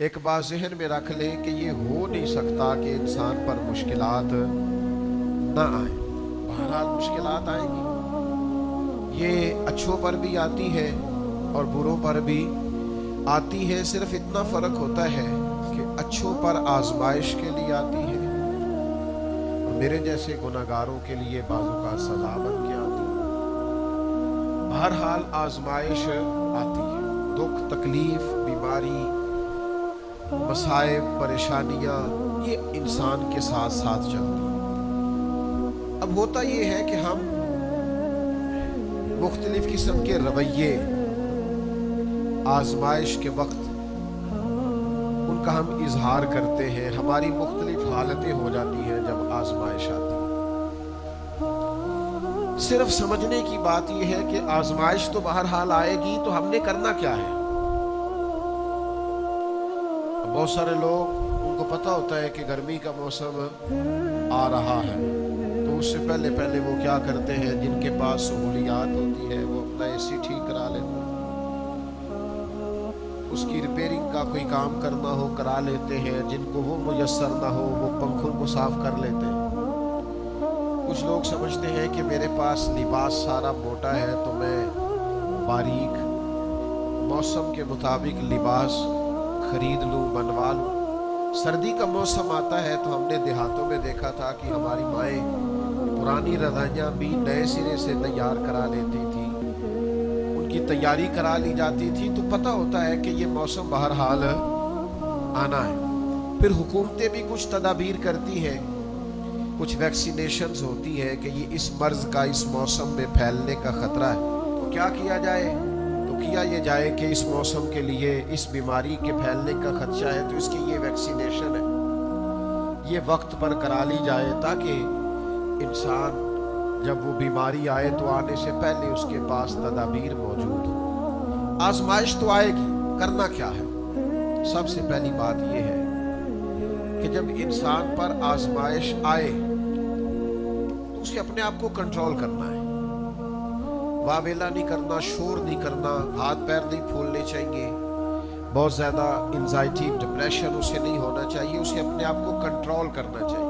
ایک بات ذہن میں رکھ لیں کہ یہ ہو نہیں سکتا کہ انسان پر مشکلات نہ آئیں۔ بہرحال مشکلات آئیں گی، یہ اچھوں پر بھی آتی ہے اور بروں پر بھی آتی ہے۔ صرف اتنا فرق ہوتا ہے کہ اچھوں پر آزمائش کے لیے آتی ہے اور میرے جیسے گناہگاروں کے لیے بعض اوقات سزا بن کے آتی ہے۔ بہرحال آزمائش آتی ہے، دکھ تکلیف بیماری مصائب پریشانیاں یہ انسان کے ساتھ ساتھ چلتی ہیں۔ اب ہوتا یہ ہے کہ ہم مختلف قسم کے رویے آزمائش کے وقت ان کا ہم اظہار کرتے ہیں، ہماری مختلف حالتیں ہو جاتی ہیں جب آزمائش آتی ہے۔ صرف سمجھنے کی بات یہ ہے کہ آزمائش تو بہرحال آئے گی، تو ہم نے کرنا کیا ہے؟ بہت سارے لوگ ان کو پتہ ہوتا ہے کہ گرمی کا موسم آ رہا ہے، تو اس سے پہلے وہ کیا کرتے ہیں؟ جن کے پاس سہولیات ہوتی ہے وہ اپنا اے سی ٹھیک کرا لیتے ہیں، اس کی ریپیرنگ کا کوئی کام کرنا ہو کرا لیتے ہیں، جن کو وہ میسر نہ ہو وہ پنکھوں کو صاف کر لیتے ہیں۔ کچھ لوگ سمجھتے ہیں کہ میرے پاس لباس سارا موٹا ہے تو میں باریک موسم کے مطابق لباس خرید لوں بنوا لوں۔ سردی کا موسم آتا ہے تو ہم نے دیہاتوں میں دیکھا تھا کہ ہماری مائیں پرانی رضائیاں بھی نئے سرے سے تیار کرا لیتی تھی، ان کی تیاری کرا لی جاتی تھی، تو پتہ ہوتا ہے کہ یہ موسم بہرحال آنا ہے۔ پھر حکومتیں بھی کچھ تدابیر کرتی ہیں، کچھ ویکسینیشنز ہوتی ہیں کہ یہ اس مرض کا اس موسم میں پھیلنے کا خطرہ ہے، تو کیا کیا جائے؟ کیا یہ جائے کہ اس موسم کے لیے اس بیماری کے پھیلنے کا خدشہ ہے تو اس کی یہ ویکسینیشن ہے، یہ وقت پر کرا لی جائے تاکہ انسان جب وہ بیماری آئے تو آنے سے پہلے اس کے پاس تدابیر موجود ہو۔ آزمائش تو آئے گی، کرنا کیا ہے؟ سب سے پہلی بات یہ ہے کہ جب انسان پر آزمائش آئے تو اسے اپنے آپ کو کنٹرول کرنا ہے، واویلا نہیں کرنا، شور نہیں کرنا، ہاتھ پیر نہیں پھولنے چاہیے، بہت زیادہ انزائٹی ڈپریشن اسے نہیں ہونا چاہیے، اسے اپنے آپ کو کنٹرول کرنا چاہیے۔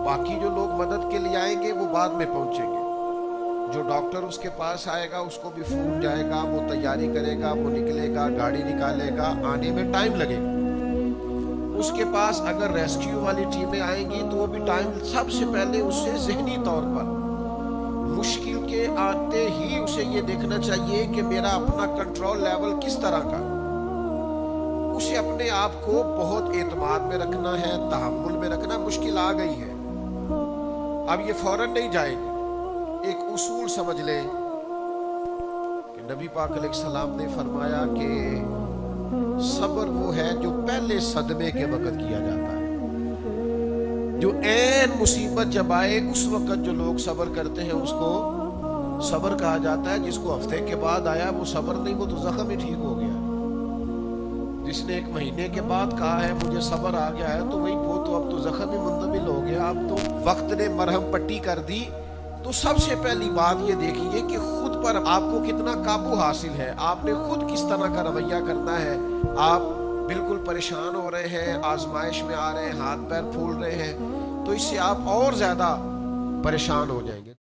باقی جو لوگ مدد کے لیے آئیں گے وہ بعد میں پہنچیں گے، جو ڈاکٹر اس کے پاس آئے گا اس کو بھی فون جائے گا، وہ تیاری کرے گا، وہ نکلے گا، گاڑی نکالے گا، آنے میں ٹائم لگے گا۔ اس کے پاس اگر ریسکیو والی ٹیمیں آئیں گی تو وہ بھی ٹائم، سب سے پہلے اس سے ذہنی طور پر مشکل کے آتے ہی اسے یہ دیکھنا چاہیے کہ میرا اپنا کنٹرول لیول کس طرح کا، اسے اپنے آپ کو بہت اعتماد میں رکھنا ہے، تحمل میں رکھنا۔ مشکل آ گئی ہے، اب یہ فوراً نہیں جائے گی۔ ایک اصول سمجھ لیں کہ نبی پاک علیہ السلام نے فرمایا کہ صبر وہ ہے جو پہلے صدمے کے وقت کیا جاتا ہے، جو عین مصیبت جب آئے اس وقت جو لوگ صبر کرتے ہیں اس کو صبر کہا جاتا ہے۔ جس کو ہفتے کے بعد آیا وہ صبر نہیں، وہ تو زخم ہی ٹھیک ہو گیا۔ جس نے 1 مہینے کے بعد کہا ہے مجھے صبر آ گیا ہے تو وہ تو اب تو زخم ہی مندمل ہو گیا، اب تو وقت نے مرہم پٹی کر دی۔ تو سب سے پہلی بات یہ دیکھیے کہ خود پر آپ کو کتنا قابو حاصل ہے، آپ نے خود کس طرح کا رویہ کرنا ہے۔ آپ بالکل پریشان ہو رہے ہیں، آزمائش میں آ رہے ہیں، ہاتھ پیر پھول رہے ہیں، تو اس سے آپ اور زیادہ پریشان ہو جائیں گے۔